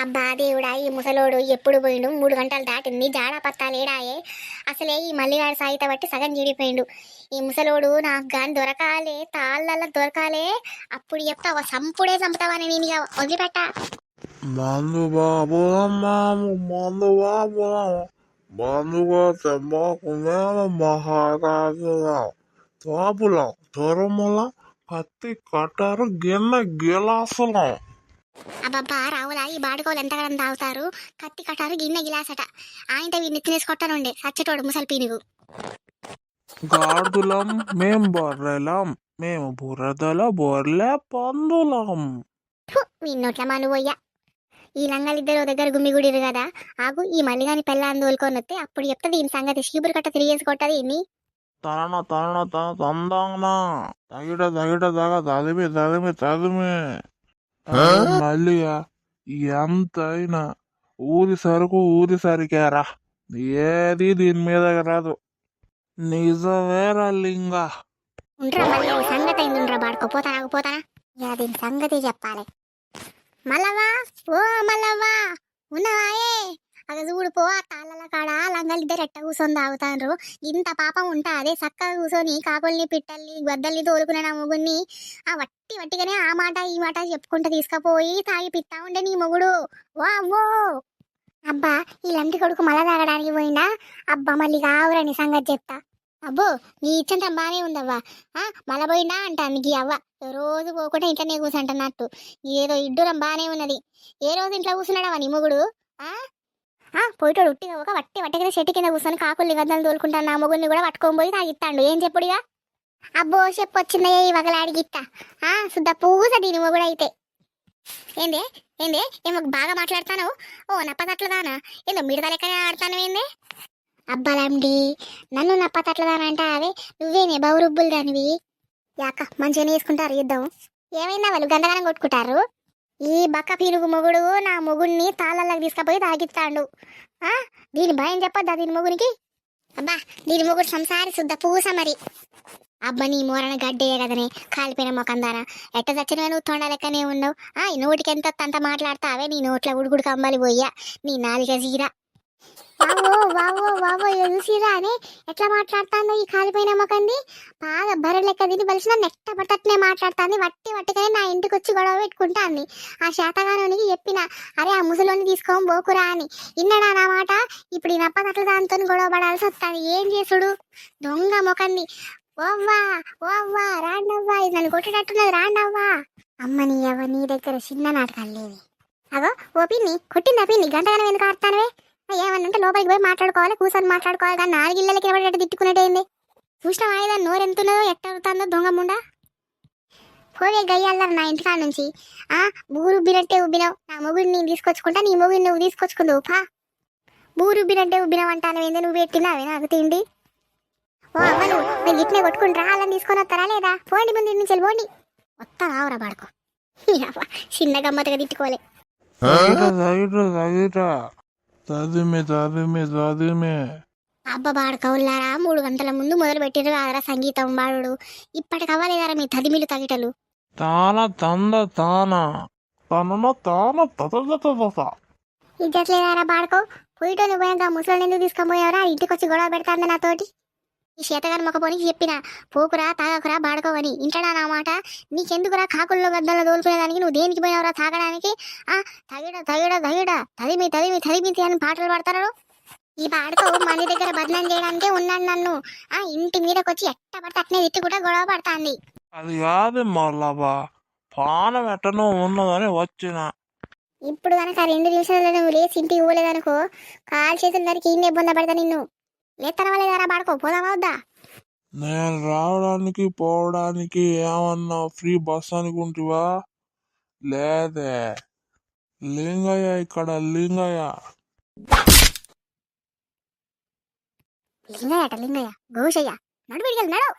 అబ్బా దేవుడా, ఈ ముసలోడు ఎప్పుడు పోయిండు? 3 గంటలు దాటింది, జాడా పత్తాలేడాయే. అసలే ఈ మల్లిగాడి సాయిత బట్టి సగం జీడిపోయిండు. ఈ ముసలోడు నాకు గాని దొరకాలే, తాళ్ళల్లో దొరకాలే. అప్పుడు చెప్తావా, సంపుడే చంపుతావని నేను ఇక వదిలిపెట్టా. మందు బాబులమ్మాము మందు బాబులము మందుగా తెమ్మకునేము మహారాజులం తోపులం తొరుములం కత్తి కట్టారు గిన్నె గిలాసులం. అబ్బబ్బా రావులా, ఈ బాడుకోలు ఎంతగానం తాగుతారు? కత్తి కట్టారు, గిన్నె గిలాసట. ఆయనతో వీడిని తినేసి కొట్టానుండే సచ్చటోడు ముసలి పీనుగు. గాడిదలం మేం బొర్రెలం మేము బురదల బొర్లే పందులం. నోట్ల మాను పోయ్యా. ఈ లంగాలిద్దరు దగ్గర గుమ్మిగుడిరు కదా. ఆగు, ఈ మల్లిగాని పెళ్ళాన్ని తోలుకొని వస్తే అప్పుడు చెప్తా దీని సంగతి. షీపురు కట్ట తిరిగేసి కొట్టది ఎన్ని తన తన తన తందానా తగిట తగిట తగ తదిమి తదిమి తదిమి. మళ్ళీగా ఎంతైనా ఊరి సరుకు ఊరి సరికేరా, ఏది దీని మీద రాదు. నిజమేరా లింగా. ఉండ్రా మళ్ళీ సంగతి అయింది. ఉండ్రా బాడుకోపోతానా ఇక దీని సంగతి చెప్పాలి. మల్లవా, ఓ మల్లవ్వా, ఉన్నవాయే? అగ చూడు పో, ఆ తాళ్ళ కాడ లంగాలిద్దరు ఎట్ట కూర్చొని తాగుతాండ్రు. ఇంత పాపం ఉంటా అదే చక్కగా కూర్చొని కాకుల్ని పిట్టల్ని గద్దల్ని తోలుకునే నా మొగుడిని ఆ వట్టిగానే ఆ మాట ఈ మాట చెప్పుకుంటూ తీసుకుపోయి తాగి పిత్తా ఉండే నీ మొగుడు. ఓ అవ్వో, అబ్బా ఈ లంటి కొడుకు మళ్ళా తాగడానికి పోయిందా? అబ్బా మళ్ళీ కావురని సంగతి చెప్తా. అబ్బో నీ ఇచ్చంతం బానే ఉందవ్వా. మళ్ళా పోయిందా అంటా నీకు అవ్వ. రోజు పోకుండా ఇంట్లోనే కూర్చుంటున్నట్టు ఏదో ఇడ్డురం బానే ఉన్నది. ఏ రోజు ఇంట్లో కూర్చున్నాడవా నీ మొగుడు? పోయిటోడు ఉట్టిగా ఒక వట్టిగా చెట్టు కింద కూర్చొని కాకుల్ని గద్దలు తోలుకుంటాను. నా మొగుడిని కూడా పట్టుకొని పోయి తాగిస్తాడు. ఏం చెప్పుడుగా? అబ్బో చెప్పొచ్చిందయ్యా ఈ వగలాడిగిత్తా. శుద్ధ పూస దీని మొగుడు అయితే. ఏందే ఏందే ఏమో బాగా మాట్లాడతాను. ఓ నప్పతట్లదానా, ఏందో మిడత లెక్కనే ఆడతాను. ఏందే అబ్బాలండి, నన్ను నప్పతట్లదానంట అవే నువ్వేనే బౌరుబ్బులు దానివి. యాక మంచిగానే వేసుకుంటారు యుద్ధం. ఏమైందా వాళ్ళు గందగానం కొట్టుకుంటారు? ఈ బక్క పీనుగు మొగుడు నా మొగుడిని తాళ్ళకి తీసుకుపోయి తాగిస్తాడు. దీని భయం చెప్పొద్దా దీని మొగునికి? అబ్బా దీని మొగుడు సంసారి శుద్ధ పూస మరి. అబ్బా నీ మోరణ గడ్డే కదనే, కాలిపోయిన మొకందానా. ఎట్ట చచ్చిన నువ్వు తొండ లెక్కనే ఉన్నావు. ఈ నోటికి ఎంత అంత మాట్లాడతావే, నీ నోట్ల ఉడుగుడు కమ్మలి పోయ్యా, నీ నాలుక జీరా. వావో వావో వావో ఎదుసీరా అని ఎట్లా మాట్లాడుతాందో ఈ కాలిపోయిన మొకంది. బాగా బర్రె లెక్క తిని బలిసిన నెట్ట పట్టట్నే మాట్లాడుతాంది. వట్టిగానే నా ఇంటికి వచ్చి గొడవ పెట్టుకుంటాంది. ఆ శాతగానికి చెప్పిన, అరే ఆ ముసలోని తీసుకోని పోకురా అని. ఇన్నడా నా మాట? ఇప్పుడు ఈ నప్పతట్ల దాంతో గొడవ పడాల్సి వస్తుంది. ఏం చేసుడు దొంగ మొకంది. ఓవ్వా ఓవ్వా రాండవ్వా, ఇది నన్ను కొట్టేటట్టున్నది రాండవ్వా. అమ్మ నీ అవ్వ, నీ దగ్గర చిన్న నాటకాలు లేవి. అగో ఓ పిన్ని కొట్టిందా పిన్ని? గంటగానం ఎందుకు ఆడతానవే? ఏమన్నంటే లోపలికి పోయి మాట్లాడుకోవాలి, కూర్చొని మాట్లాడుకోవాలి. కానీ 4 ఇళ్ళకి ఎవరైతే తిట్టుకునేటైంది. చూసిన వాయిదా నోరెంతున్నదో ఎట్టవుతుందో దొంగ ముండా. పోవే గయ్యాలన్నారు నా ఇంటికాడ నుంచి. బూరుబ్బినట్టే ఉబ్బినావు. నా మొగుడిని నేను తీసుకొచ్చుకుంటా, నీ మొగుడిని నువ్వు తీసుకొచ్చుకుందువు పా. బూరుబ్బినట్టే ఉబ్బినావు అంటాను. ఏంది నువ్వు పెట్టినావే నాకు తిండి? ఓ అవ్వను, మీరు ఇట్నే కొట్టుకుంటారా? వాళ్ళని తీసుకొని వస్తారా లేదా? పోండి ముందు ఇంటి నుంచి వెళ్ళిపోండి. వస్తా రావురా బాడుకో. చిన్న గమ్మతగా తిట్టుకోలే. అబ్బా బాడుకవులారా, 3 గంటల ముందు మొదలు పెట్టిరు కాదరా సంగీతం బాడు. ఇప్పటికి అవ్వలేదారా మీ తదిమిలు తగిటలు? ఇజ్జత్ లేదారా బాడుకో? పోయిటో నువ్వు పోయాక ముసలి ఎందుకు తీసుకొని పోయావరా? ఇంటికి వచ్చి గొడవ పెడతాంది నాతోటి. ఈ చేతగాని మొక్కపోనికి చెప్పిన, పోకురా తాగకురా బాడుకోవని. ఇంటడా నా మాట? నీకెందుకురా కాకుల్లో గద్దల్లో తోలుకునేదానికి? నువ్వు దేనికి పోయినవరా తాగడానికి? తగిడ తగిడ తగిడ తదిమి తదిమి తదిమి అని పాటలు పాడతారు. ఈ బాడుకో మంది దగ్గర బదనం చేయడానికే ఉన్నాడు. నన్ను ఇంటి మీదకి వచ్చి ఎట్ట పడితే అట్నే తిట్టి కూడా గొడవ పడతాంది. అది కాదు మళ్ళా పానం ఎట్టనో ఉన్నదని వచ్చిన. ఇప్పుడు కనుక 2 నిమిషాలు నువ్వు లేచి ఇంటికి పోలేదనుకో, కాలు చేతులు నరికి ఇన్నే ఇబ్బంది పడతా నిన్ను. లేతనవలేదారా బాడుకో, పోదామా వద్దా? నేను రావడానికి పోవడానికి ఏమన్నా ఫ్రీ బస్ అనుకుంటువా? లేదే, లింగయ్య ఇక్కడ లింగయ్య. లింగయ్య గోషయ్య నడు విడిగలు నడు.